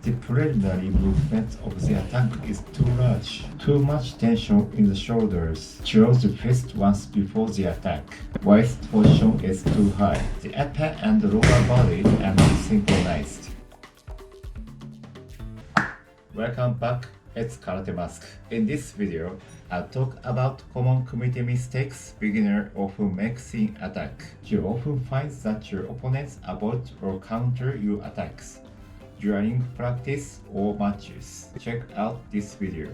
The preliminary movement of the attack is too large. Too much tension in the shoulders. Close the fist once before the attack. Waist position is too high. The upper and lower body are not synchronized. Welcome back, it's Karate Mask. In this video, I'll talk about common Kumite mistakes beginners often make in attack. You often find that your opponents avoid or counter your attacks during practice or matches. Check out this video.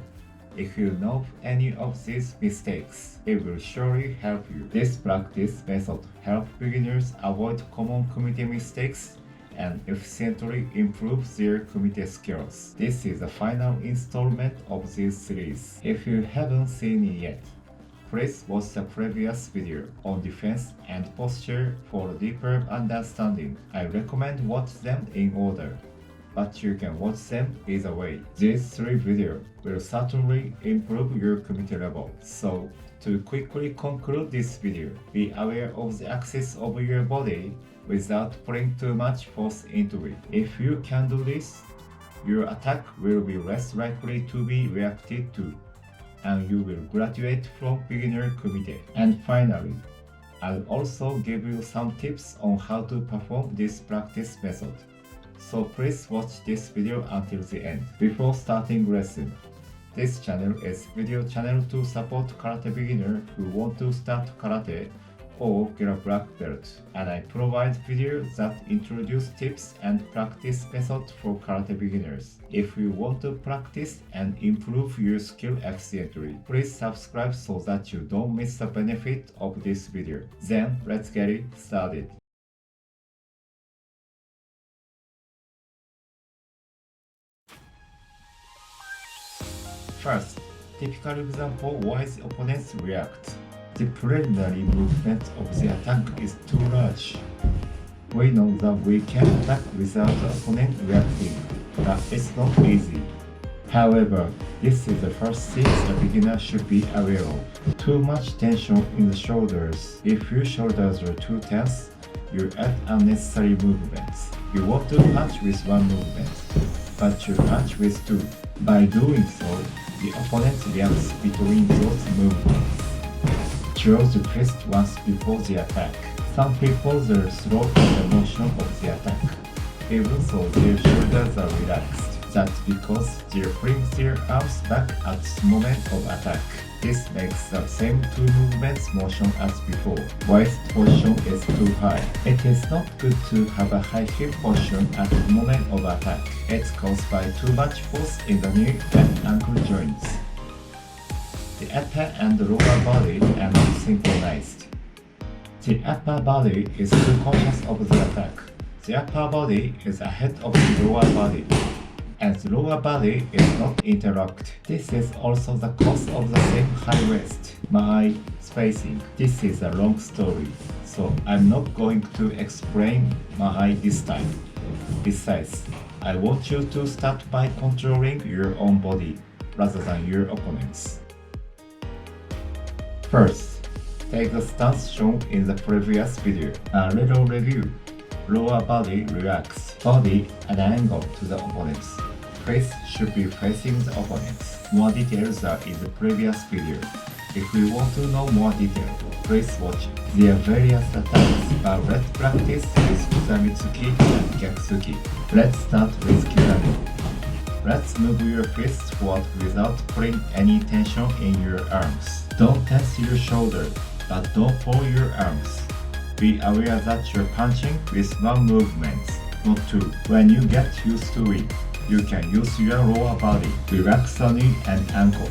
If you know any of these mistakes, it will surely help you. This practice method helps beginners avoid common Kumite mistakes and efficiently improve their Kumite skills. This is the final installment of this series. If you haven't seen it yet, please watch the previous video on defense and posture for a deeper understanding. I recommend watch them in order, but you can watch them either way. These three videos will certainly improve your Kumite level. So, to quickly conclude this video, be aware of the axis of your body without putting too much force into it. If you can do this, your attack will be less likely to be reacted to, and you will graduate from beginner Kumite. And finally, I'll also give you some tips on how to perform this practice method. So please watch this video until the end. Before starting lesson, this channel is video channel to support karate beginners who want to start karate or get a black belt, and I provide videos that introduce tips and practice methods for karate beginners. If you want to practice and improve your skill efficiently, please subscribe so that you don't miss the benefit of this video. Then let's get it started. First, typical example why the opponents react. The preliminary movement of the attack is too large. We know that we can attack without the opponent reacting, but it's not easy. However, this is the first thing the beginner should be aware of. Too much tension in the shoulders. If your shoulders are too tense, you add unnecessary movements. You want to punch with one movement, but you punch with two. By doing so, the opponent reacts between those movements. Close the fist once before the attack. Some people are slow in the motion of the attack, even though their shoulders are relaxed. That's because they bring their arms back at the moment of attack. This makes the same two movements motion as before. Waist position is too high. It is not good to have a high hip position at the moment of attack. It's caused by too much force in the knee and ankle joints. The upper and lower body are not synchronized. The upper body is too conscious of the attack. The upper body is ahead of the lower body, and the lower body is not interlocked. This is also the cause of the same high waist, my spacing. This is a long story, so I'm not going to explain my this time. Besides, I want you to start by controlling your own body rather than your opponent's. First, take the stance shown in the previous video. A little review. Lower body relaxed. Body at an angle to the opponents. Face should be facing the opponents. More details are in the previous video. If you want to know more detail, please watch it. There are various attacks, but let's practice with kizami-tsuki and gyaku-tsuki. Let's start with kizami. Let's move your fists forward without putting any tension in your arms. Don't tense your shoulder, but don't pull your arms. Be aware that you're punching with one movement, not two. When you get used to it, you can use your lower body. Relax the knee and ankle.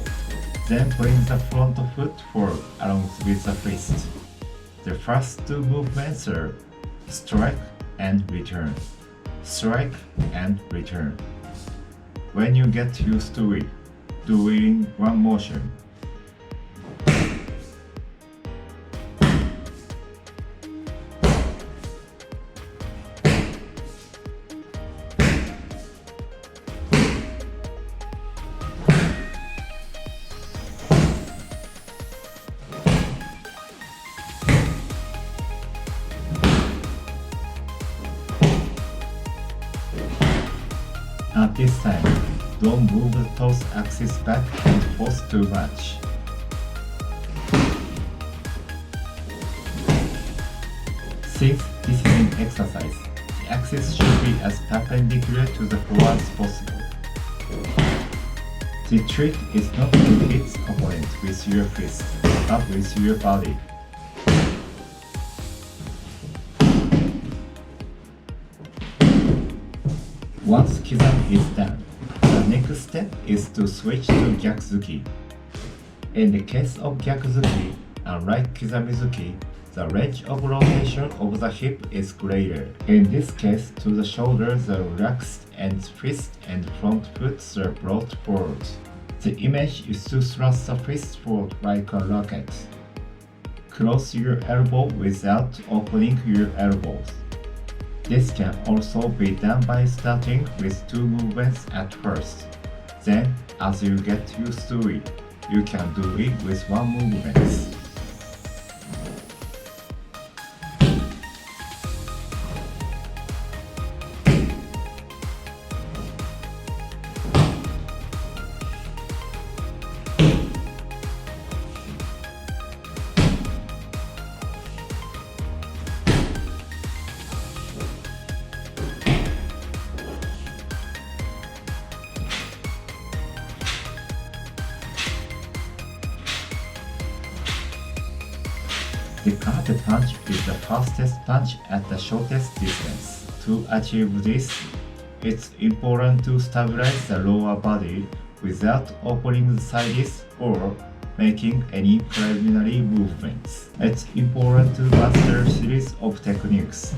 Then bring the front foot forward along with the fist. The first two movements are strike and return. Strike and return. When you get used to it, do it in one motion. But this time, don't move the torso axis back and forth too much. Since this is an exercise, the axis should be as perpendicular to the floor as possible. The trick is not to hit the opponent with your fist, but with your body. Once kizami is done, the next step is to switch to gyaku-tsuki. In the case of gyaku-tsuki, unlike kizami-tsuki, the range of rotation of the hip is greater. In this case, to the shoulder the relaxed and fist and front foot are brought forward. The image is to thrust the fist forward like a rocket. Close your elbow without opening your elbows. This can also be done by starting with 2 movements at first. Then, as you get used to it, you can do it with 1 movement. The karate punch is the fastest punch at the shortest distance. To achieve this, it's important to stabilize the lower body without opening the sides or making any preliminary movements. It's important to master a series of techniques.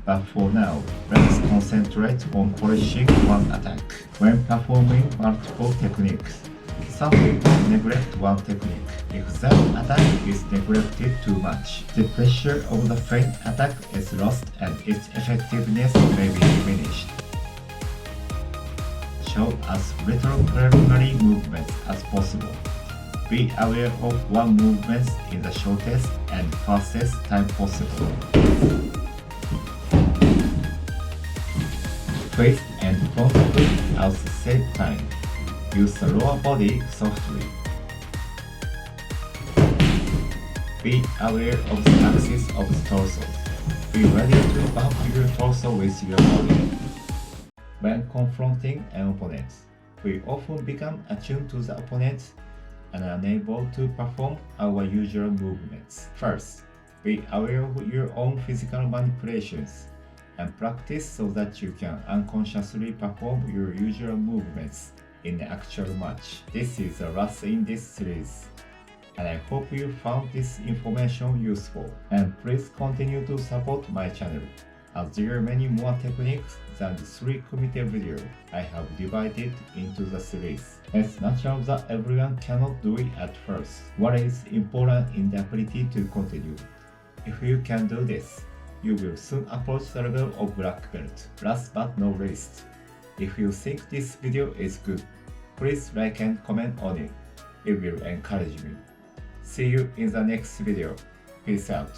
But for now, let's concentrate on polishing one attack. When performing multiple techniques, some people neglect one technique. If that attack is neglected too much, the pressure of the feint attack is lost and its effectiveness may be diminished. Show as little preliminary movements as possible. Be aware of one movement in the shortest and fastest time possible. Face and front foot at the same time. Use the lower body softly. Be aware of the axis of the torso. Be ready to bump your torso with your body. When confronting an opponent, we often become attuned to the opponent and are unable to perform our usual movements. First, be aware of your own physical manipulations and practice so that you can unconsciously perform your usual movements in the actual match. This is the last in this series, and I hope you found this information useful. And please continue to support my channel, as there are many more techniques than the 3 Kumite videos I have divided into the series. It's natural that everyone cannot do it at first. What is important is the ability to continue. If you can do this, you will soon approach the level of black belt. Last but not least, if you think this video is good, please like and comment on it. It will encourage me. See you in the next video. Peace out.